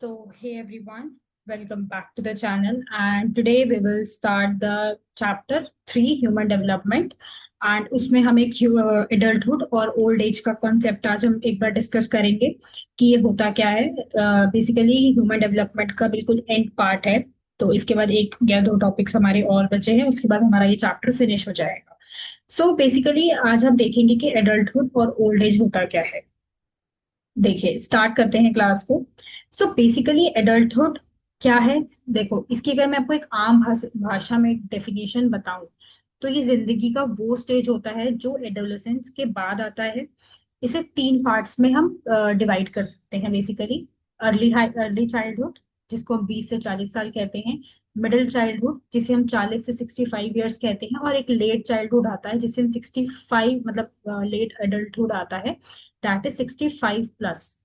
So, hey everyone, welcome back to the channel. And today we will start the chapter 3 Human Development. And उसमें हम एक adulthood और old age का concept आज हम एक बार डिस्कस करेंगे कि ये होता क्या है। बेसिकली ह्यूमन डेवलपमेंट का बिल्कुल एंड पार्ट है। तो इसके बाद एक या दो टॉपिक्स हमारे और बचे हैं, उसके बाद हमारा ये चैप्टर फिनिश हो जाएगा। सो बेसिकली आज हम देखेंगे कि एडल्टहुड और ओल्ड एज होता क्या है। देखिए, स्टार्ट करते हैं क्लास को। सो बेसिकली एडल्टहुड क्या है। देखो, इसकी अगर मैं आपको एक आम भाषा में एक डेफिनेशन बताऊं तो ये जिंदगी का वो स्टेज होता है जो एडोलेसेंस के बाद आता है। इसे तीन पार्ट्स में हम डिवाइड कर सकते हैं बेसिकली। अर्ली चाइल्डहुड, जिसको हम 20 से 40 साल कहते हैं। मिडिल चाइल्डहुड, जिसे हम 40 से 65 ईयर्स कहते हैं। और एक लेट चाइल्डहुड आता है जिसे हम 65 मतलब लेट एडल्टहुड आता है, दैट इज 65 प्लस।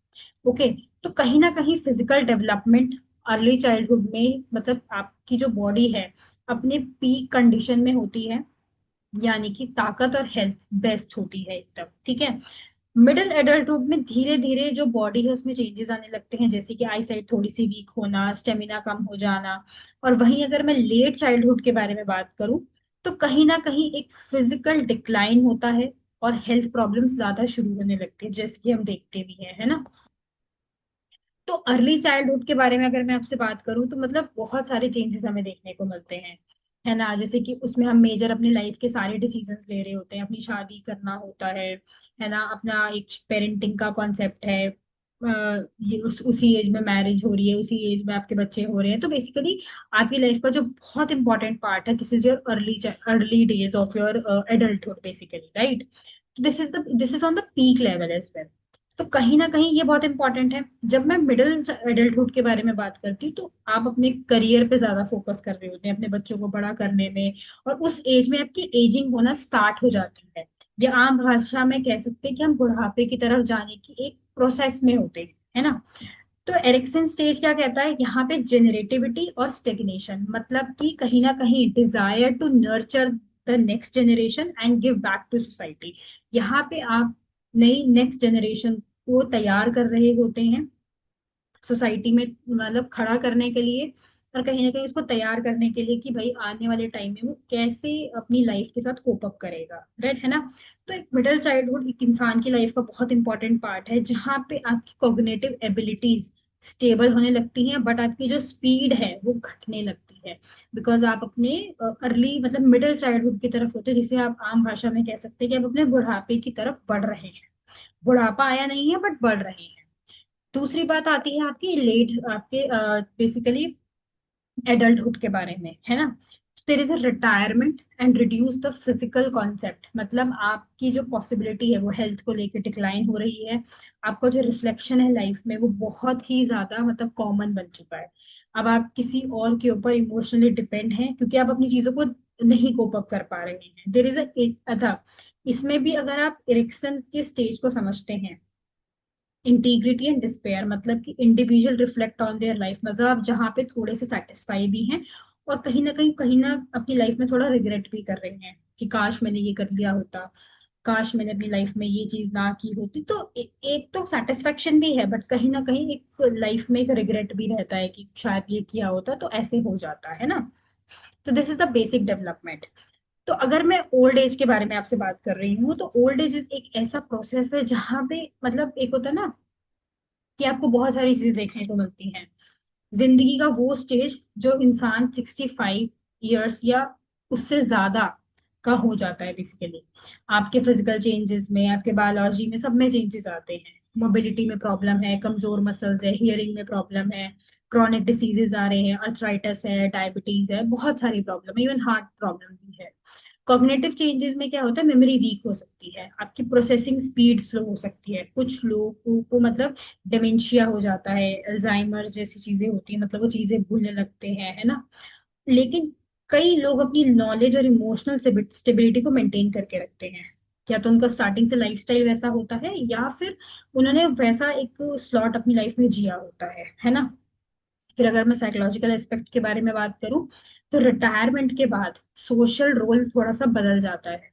ओके। तो कहीं ना कहीं फिजिकल डेवलपमेंट अर्ली चाइल्डहुड में, मतलब आपकी जो बॉडी है अपने पीक कंडीशन में होती है, यानी कि ताकत और हेल्थ बेस्ट होती है एकदम, ठीक है। मिडिल एडल्टहुड में धीरे धीरे जो बॉडी है उसमें चेंजेस आने लगते हैं, जैसे कि आई साइट थोड़ी सी वीक होना, स्टेमिना कम हो जाना। और वहीं अगर मैं लेट चाइल्डहुड के बारे में बात करूं तो कहीं ना कहीं एक फिजिकल डिक्लाइन होता है और हेल्थ प्रॉब्लम्स ज्यादा शुरू होने लगते हैं, जैसे कि हम देखते भी हैं, है ना। तो अर्ली चाइल्डहुड के बारे में अगर मैं आपसे बात करूं तो मतलब बहुत सारे चेंजेस हमें देखने को मिलते हैं, है ना। जैसे कि उसमें हम मेजर अपनी लाइफ के सारे डिसीजंस ले रहे होते हैं, अपनी शादी करना होता है ना। अपना एक पेरेंटिंग का कॉन्सेप्ट है। ये उसी एज में मैरिज हो रही है, उसी एज में आपके बच्चे हो रहे हैं। तो बेसिकली आपकी लाइफ का जो बहुत इंपॉर्टेंट पार्ट है, this is your early days of your adulthood basically, right. This is on the peak level as well. तो कहीं ना कहीं ये बहुत इंपॉर्टेंट है। जब मैं मिडिल एडल्टहुड के बारे में बात करती हूँ तो आप अपने करियर पे ज्यादा फोकस कर रहे होते हैं, अपने बच्चों को बड़ा करने में। और उस एज में आपकी एजिंग होना स्टार्ट हो जाती है, या आम भाषा में कह सकते हैं कि हम बुढ़ापे की तरफ जाने की एक प्रोसेस में होते हैं, है ना। तो एरिक्सन स्टेज क्या कहता है यहाँ पे, जेनरेटिविटी और स्टेग्नेशन, मतलब कि कहीं ना कहीं desire to nurture the next generation and give back to society. यहाँ पे आप नई नेक्स्ट जनरेशन को तैयार कर रहे होते हैं सोसाइटी में, मतलब खड़ा करने के लिए। और कहीं ना कहीं उसको तैयार करने के लिए कि भाई आने वाले टाइम में वो कैसे अपनी लाइफ के साथ कोप अप करेगा, राइट, है ना। तो एक मिडिल चाइल्डहुड एक इंसान की लाइफ का बहुत इंपॉर्टेंट पार्ट है, जहाँ पे आपकी कॉग्निटिव एबिलिटीज स्टेबल होने लगती हैं, बट आपकी जो स्पीड है वो घटने लगती है। बिकॉज आप अपने अर्ली मतलब मिडिल चाइल्डहुड की तरफ होते हैं, जिसे आप आम भाषा में कह सकते हैं कि आप अपने बुढ़ापे की तरफ बढ़ रहे हैं। बुढ़ापा आया नहीं है बट बढ़ रहे हैं। दूसरी बात आती है आपकी लेट, आपके बेसिकली एडल्टहुड के बारे में, है ना। There is a retirement and reduce the physical concept, मतलब आपकी जो पॉसिबिलिटी है वो हेल्थ को लेकर डिक्लाइन हो रही है। आपका जो रिफ्लेक्शन है लाइफ में वो बहुत ही ज्यादा मतलब कॉमन बन चुका है। अब आप किसी और के ऊपर इमोशनली डिपेंड हैं क्योंकि आप अपनी चीजों को नहीं कोप अप कर पा रहे हैं। देर इज अ इसमें भी अगर आप इरिक्सन के स्टेज को समझते हैं, इंटीग्रिटी एंड डिस्पेयर, मतलब कि individual reflect on their life, मतलब आप जहाँ पे थोड़े से सेटिस्फाई भी हैं और कहीं ना अपनी लाइफ में थोड़ा रिग्रेट भी कर रहे हैं कि काश मैंने ये कर लिया होता, काश मैंने अपनी लाइफ में ये चीज ना की होती। तो एक तो सेटिस्फेक्शन भी है, बट कहीं ना कहीं एक लाइफ में एक रिग्रेट भी रहता है कि शायद ये किया होता, तो ऐसे हो जाता है ना। तो this is the basic development. तो अगर मैं ओल्ड एज के बारे में आपसे बात कर रही हूँ तो ओल्ड एज एक ऐसा प्रोसेस है जहाँ पे मतलब एक होता है ना कि आपको बहुत सारी चीजें देखने को मिलती हैं। जिंदगी का वो स्टेज जो इंसान 65 ईयर्स या उससे ज्यादा का हो जाता है बेसिकली। आपके फिजिकल चेंजेस में, आपके बायोलॉजी में, सब में चेंजेस आते हैं। मोबिलिटी में प्रॉब्लम है, कमजोर मसल्स है, हियरिंग में प्रॉब्लम है, क्रॉनिक डिसीजेस आ रहे हैं, अर्थराइटिस है, डायबिटीज है, बहुत सारी प्रॉब्लम, इवन हार्ट प्रॉब्लम भी है। कॉग्निटिव चेंजेस में क्या होता है, मेमोरी वीक हो सकती है, आपकी प्रोसेसिंग स्पीड स्लो हो सकती है, कुछ लोगों को मतलब डिमेंशिया हो जाता है, अल्जाइमर जैसी चीजें होती है, मतलब वो चीजें भूलने लगते हैं, है ना। लेकिन कई लोग अपनी नॉलेज और इमोशनल स्टेबिलिटी को मेंटेन करके रखते हैं। क्या तो उनका स्टार्टिंग से लाइफस्टाइल वैसा होता है, या फिर उन्होंने वैसा एक स्लॉट अपनी लाइफ में जिया होता है ना। फिर अगर मैं साइकोलॉजिकल एस्पेक्ट के बारे में बात करूं तो रिटायरमेंट के बाद सोशल रोल थोड़ा सा बदल जाता है।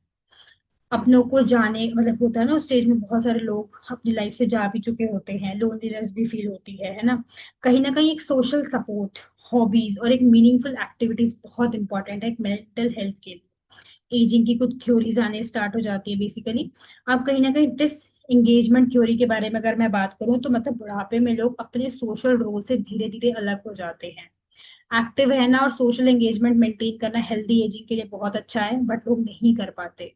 अपनों को जाने मतलब होता है ना, उस स्टेज में बहुत सारे लोग अपनी लाइफ से जा भी चुके होते हैं, लोनलीनेस भी फील होती है ना। कहीं ना कहीं एक सोशल सपोर्ट, हॉबीज और एक मीनिंगफुल एक्टिविटीज बहुत इंपॉर्टेंट है एक मेंटल हेल्थ के लिए। एजिंग की कुछ थ्योरीज आने स्टार्ट हो जाती है बेसिकली। आप कहीं ना कहीं डिस एंगेजमेंट थ्योरी के बारे में अगर मैं बात करूं तो मतलब बुढ़ापे में लोग अपने सोशल रोल से धीरे धीरे अलग हो जाते हैं। एक्टिव रहना और सोशल एंगेजमेंट मेंटेन करना हेल्दी एजिंग के लिए बहुत अच्छा है, बट लोग नहीं कर पाते।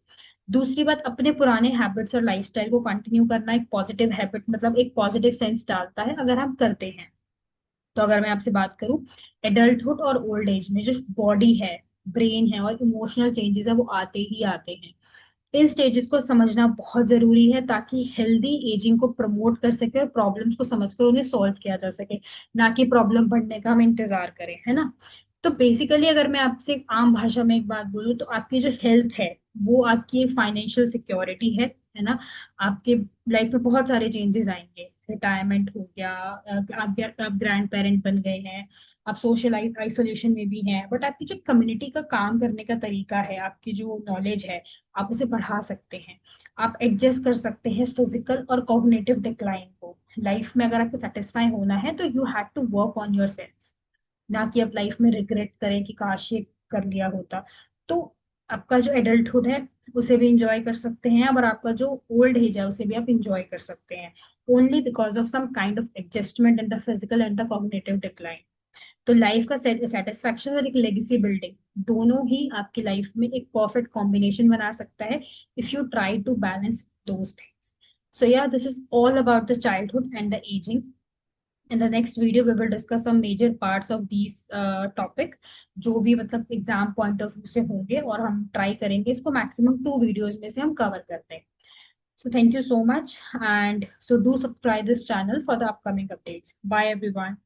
दूसरी बात, अपने पुराने हैबिट्स और लाइफस्टाइल को कंटिन्यू करना एक पॉजिटिव हैबिट मतलब एक पॉजिटिव सेंस डालता है अगर हम करते हैं। तो अगर मैं आपसे बात करूं, एडल्टहुड और ओल्ड एज में जो बॉडी है, ब्रेन है और इमोशनल चेंजेस है वो आते ही आते हैं। इन स्टेजेस को समझना बहुत जरूरी है ताकि हेल्दी एजिंग को प्रमोट कर सके और प्रॉब्लम्स को समझकर उन्हें सॉल्व किया जा सके, ना कि प्रॉब्लम बढ़ने का हम इंतजार करें, है ना। तो बेसिकली अगर मैं आपसे एक आम भाषा में एक बात बोलूं तो आपकी जो हेल्थ है वो आपकी एक फाइनेंशियल सिक्योरिटी है ना। आपके लाइफ में बहुत सारे चेंजेस आएंगे, रिटायरमेंट हो गया, आप ग्रैंड पेरेंट बन गए हैं, आप सोशल आइसोलेशन में भी हैं, बट आपकी जो कम्युनिटी का काम करने का तरीका है, आपकी जो नॉलेज है, आप उसे बढ़ा सकते हैं। आप एडजस्ट कर सकते हैं फिजिकल और कॉग्निटिव डिक्लाइन को। लाइफ में अगर आपको सेटिस्फाई होना है तो you have to work on yourself, ना कि आप लाइफ में रिग्रेट करें कि काश ये कर लिया होता। तो आपका जो एडल्टहुड है उसे भी इंजॉय कर सकते हैं, और आपका जो ओल्ड एज है उसे भी आप इंजॉय कर सकते हैं, only because of some kind of adjustment in the physical and the cognitive decline. तो लाइफ का सेटिस्फैक्शन और एक लेगेसी बिल्डिंग दोनों ही आपकी लाइफ में एक परफेक्ट कॉम्बिनेशन बना सकता है, if you try to balance those things. So या this is all about the childhood and the ageing. In the next video we will discuss some major parts of these topic, जो भी मतलब exam point of view से होंगे, और हम try करेंगे इसको मैक्सिमम 2 वीडियोज में से हम कवर करते हैं। So thank you so much, and so do subscribe this channel for the upcoming updates. Bye everyone.